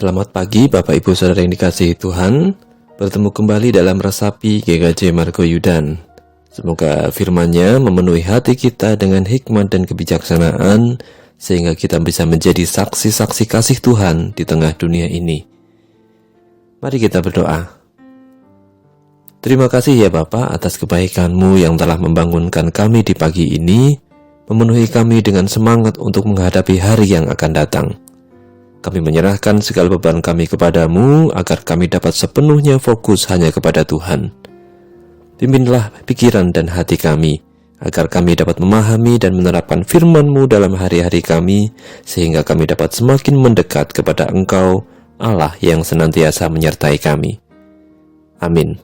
Selamat pagi Bapak Ibu Saudara yang dikasihi Tuhan. Bertemu kembali dalam Resapi GKJ Margoyudan. Semoga firman-Nya memenuhi hati kita dengan hikmat dan kebijaksanaan, sehingga kita bisa menjadi saksi-saksi kasih Tuhan di tengah dunia ini. Mari kita berdoa. Terima kasih ya Bapa atas kebaikan-Mu yang telah membangunkan kami di pagi ini, memenuhi kami dengan semangat untuk menghadapi hari yang akan datang. Kami menyerahkan segala beban kami kepadamu agar kami dapat sepenuhnya fokus hanya kepada Tuhan. Pimpinlah pikiran dan hati kami, agar kami dapat memahami dan menerapkan firman-Mu dalam hari-hari kami, sehingga kami dapat semakin mendekat kepada Engkau, Allah yang senantiasa menyertai kami. Amin.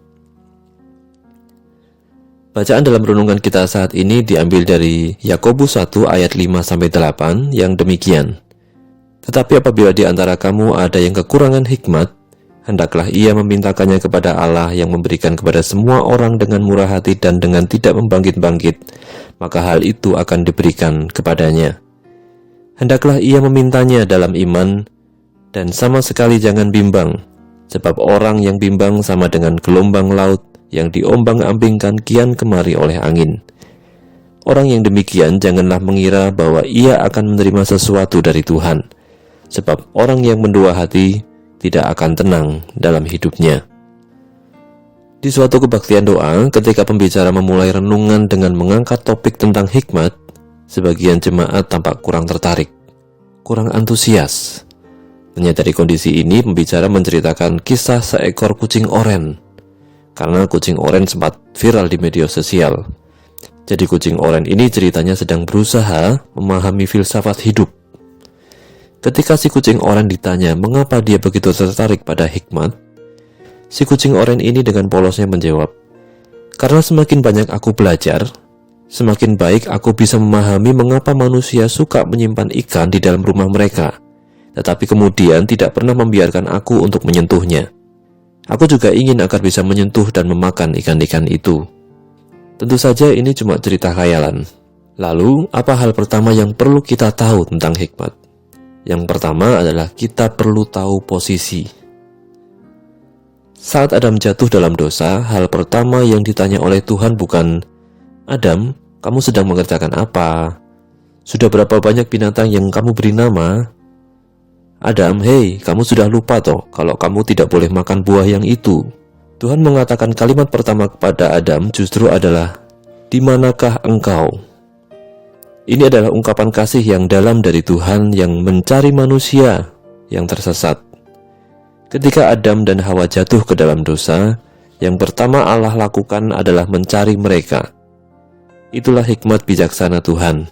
Bacaan dalam renungan kita saat ini diambil dari Yakobus 1 ayat 5-8 yang demikian. Tetapi apabila di antara kamu ada yang kekurangan hikmat, hendaklah ia memintakannya kepada Allah yang memberikan kepada semua orang dengan murah hati dan dengan tidak membangkit-bangkit, maka hal itu akan diberikan kepadanya. Hendaklah ia memintanya dalam iman, dan sama sekali jangan bimbang, sebab orang yang bimbang sama dengan gelombang laut yang diombang-ambingkan kian kemari oleh angin. Orang yang demikian janganlah mengira bahwa ia akan menerima sesuatu dari Tuhan, sebab orang yang mendua hati tidak akan tenang dalam hidupnya. Di suatu kebaktian doa, ketika pembicara memulai renungan dengan mengangkat topik tentang hikmat, sebagian jemaat tampak kurang tertarik, kurang antusias. Menyadari kondisi ini, pembicara menceritakan kisah seekor kucing oren, karena kucing oren sempat viral di media sosial. Jadi kucing oren ini ceritanya sedang berusaha memahami filsafat hidup. Ketika si kucing oren ditanya mengapa dia begitu tertarik pada hikmat, si kucing oren ini dengan polosnya menjawab, "Karena semakin banyak aku belajar, semakin baik aku bisa memahami mengapa manusia suka menyimpan ikan di dalam rumah mereka, tetapi kemudian tidak pernah membiarkan aku untuk menyentuhnya. Aku juga ingin agar bisa menyentuh dan memakan ikan-ikan itu." Tentu saja ini cuma cerita khayalan. Lalu, apa hal pertama yang perlu kita tahu tentang hikmat? Yang pertama adalah kita perlu tahu posisi. Saat Adam jatuh dalam dosa, hal pertama yang ditanya oleh Tuhan bukan, "Adam, kamu sedang mengerjakan apa? Sudah berapa banyak binatang yang kamu beri nama? Adam, hei, kamu sudah lupa toh kalau kamu tidak boleh makan buah yang itu." Tuhan mengatakan kalimat pertama kepada Adam justru adalah, "Di manakah engkau?" Ini adalah ungkapan kasih yang dalam dari Tuhan yang mencari manusia yang tersesat. Ketika Adam dan Hawa jatuh ke dalam dosa, yang pertama Allah lakukan adalah mencari mereka. Itulah hikmat bijaksana Tuhan.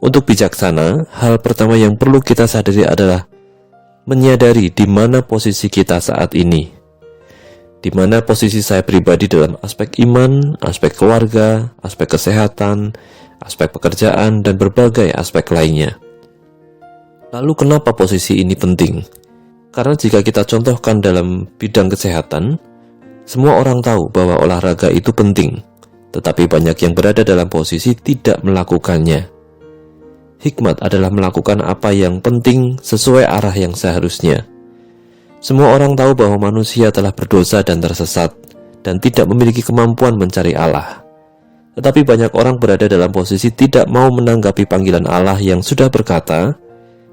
Untuk bijaksana, hal pertama yang perlu kita sadari adalah menyadari di mana posisi kita saat ini. Di mana posisi saya pribadi dalam aspek iman, aspek keluarga, aspek kesehatan, aspek pekerjaan, dan berbagai aspek lainnya. Lalu kenapa posisi ini penting? Karena jika kita contohkan dalam bidang kesehatan, semua orang tahu bahwa olahraga itu penting, tetapi banyak yang berada dalam posisi tidak melakukannya. Hikmat adalah melakukan apa yang penting sesuai arah yang seharusnya. Semua orang tahu bahwa manusia telah berdosa dan tersesat, dan tidak memiliki kemampuan mencari Allah. Tetapi banyak orang berada dalam posisi tidak mau menanggapi panggilan Allah yang sudah berkata,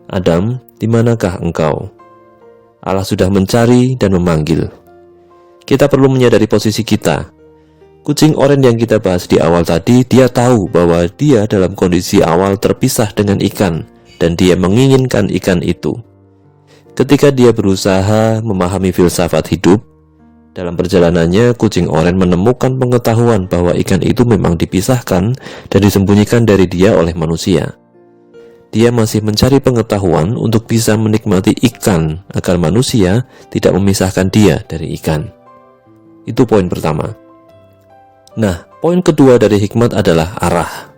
"Adam, di manakah engkau?" Allah sudah mencari dan memanggil. Kita perlu menyadari posisi kita. Kucing oren yang kita bahas di awal tadi, dia tahu bahwa dia dalam kondisi awal terpisah dengan ikan, dan dia menginginkan ikan itu. Ketika dia berusaha memahami filsafat hidup, dalam perjalanannya, kucing oren menemukan pengetahuan bahwa ikan itu memang dipisahkan dan disembunyikan dari dia oleh manusia. Dia masih mencari pengetahuan untuk bisa menikmati ikan agar manusia tidak memisahkan dia dari ikan. Itu poin pertama. Nah, poin kedua dari hikmat adalah arah.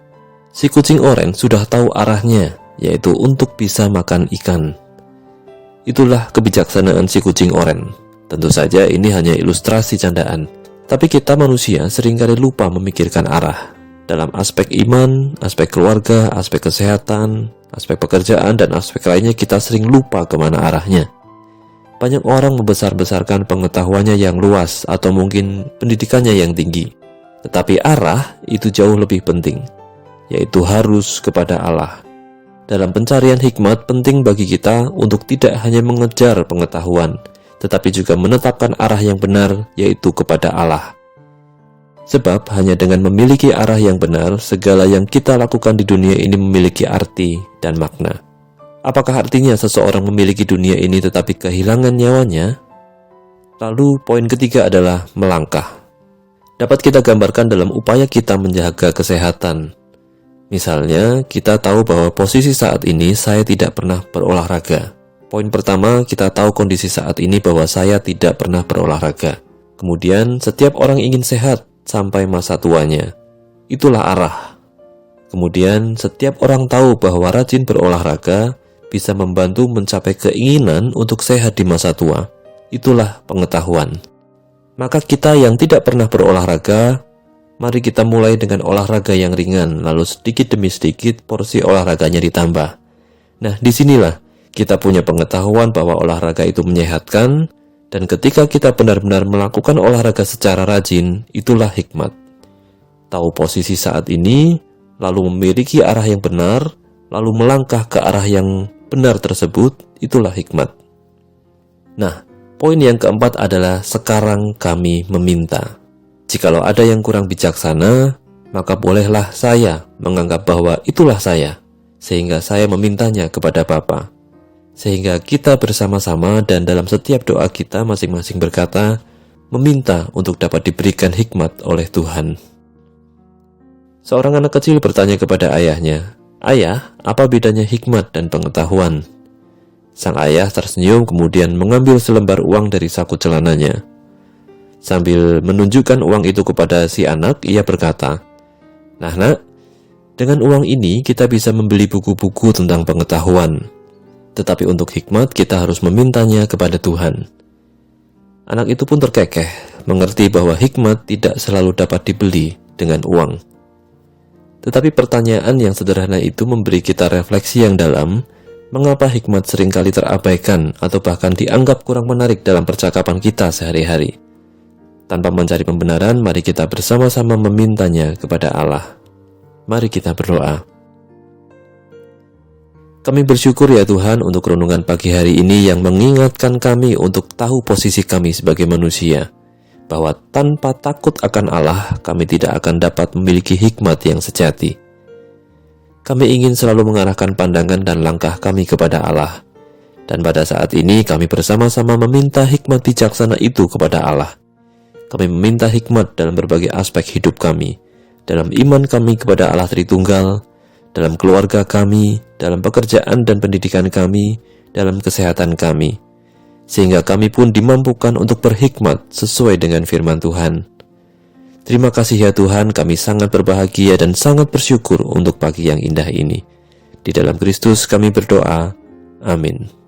Si kucing oren sudah tahu arahnya, yaitu untuk bisa makan ikan. Itulah kebijaksanaan si kucing oren. Tentu saja ini hanya ilustrasi candaan, tapi kita manusia seringkali lupa memikirkan arah. Dalam aspek iman, aspek keluarga, aspek kesehatan, aspek pekerjaan, dan aspek lainnya kita sering lupa kemana arahnya. Banyak orang membesar-besarkan pengetahuannya yang luas atau mungkin pendidikannya yang tinggi. Tetapi arah itu jauh lebih penting, yaitu harus kepada Allah. Dalam pencarian hikmat penting bagi kita untuk tidak hanya mengejar pengetahuan, tetapi juga menetapkan arah yang benar, yaitu kepada Allah. Sebab hanya dengan memiliki arah yang benar, segala yang kita lakukan di dunia ini memiliki arti dan makna. Apakah artinya seseorang memiliki dunia ini tetapi kehilangan nyawanya? Lalu poin ketiga adalah melangkah. Dapat kita gambarkan dalam upaya kita menjaga kesehatan. Misalnya, kita tahu bahwa posisi saat ini saya tidak pernah berolahraga. Poin pertama, kita tahu kondisi saat ini bahwa saya tidak pernah berolahraga. Kemudian, setiap orang ingin sehat sampai masa tuanya. Itulah arah. Kemudian, setiap orang tahu bahwa rajin berolahraga bisa membantu mencapai keinginan untuk sehat di masa tua. Itulah pengetahuan. Maka kita yang tidak pernah berolahraga, mari kita mulai dengan olahraga yang ringan, lalu sedikit demi sedikit porsi olahraganya ditambah. Nah, disinilah kita punya pengetahuan bahwa olahraga itu menyehatkan, dan ketika kita benar-benar melakukan olahraga secara rajin, itulah hikmat. Tahu posisi saat ini, lalu memiliki arah yang benar, lalu melangkah ke arah yang benar tersebut, itulah hikmat. Nah, poin yang keempat adalah sekarang kami meminta. Jikalau ada yang kurang bijaksana, maka bolehlah saya menganggap bahwa itulah saya, sehingga saya memintanya kepada Bapa. Sehingga kita bersama-sama dan dalam setiap doa kita masing-masing berkata, meminta untuk dapat diberikan hikmat oleh Tuhan. Seorang anak kecil bertanya kepada ayahnya, "Ayah, apa bedanya hikmat dan pengetahuan?" Sang ayah tersenyum kemudian mengambil selembar uang dari saku celananya. Sambil menunjukkan uang itu kepada si anak, ia berkata, "Nah, Nak, dengan uang ini kita bisa membeli buku-buku tentang pengetahuan. Tetapi untuk hikmat kita harus memintanya kepada Tuhan." Anak itu pun terkekeh, mengerti bahwa hikmat tidak selalu dapat dibeli dengan uang. Tetapi pertanyaan yang sederhana itu memberi kita refleksi yang dalam, mengapa hikmat seringkali terabaikan atau bahkan dianggap kurang menarik dalam percakapan kita sehari-hari. Tanpa mencari pembenaran, mari kita bersama-sama memintanya kepada Allah. Mari kita berdoa. Kami bersyukur ya Tuhan untuk renungan pagi hari ini yang mengingatkan kami untuk tahu posisi kami sebagai manusia, bahwa tanpa takut akan Allah, kami tidak akan dapat memiliki hikmat yang sejati. Kami ingin selalu mengarahkan pandangan dan langkah kami kepada Allah. Dan pada saat ini kami bersama-sama meminta hikmat bijaksana itu kepada Allah. Kami meminta hikmat dalam berbagai aspek hidup kami, dalam iman kami kepada Allah Tritunggal, dalam keluarga kami, dalam pekerjaan dan pendidikan kami, dalam kesehatan kami, sehingga kami pun dimampukan untuk berhikmat sesuai dengan firman Tuhan. Terima kasih ya Tuhan, kami sangat berbahagia dan sangat bersyukur untuk pagi yang indah ini. Di dalam Kristus kami berdoa. Amin.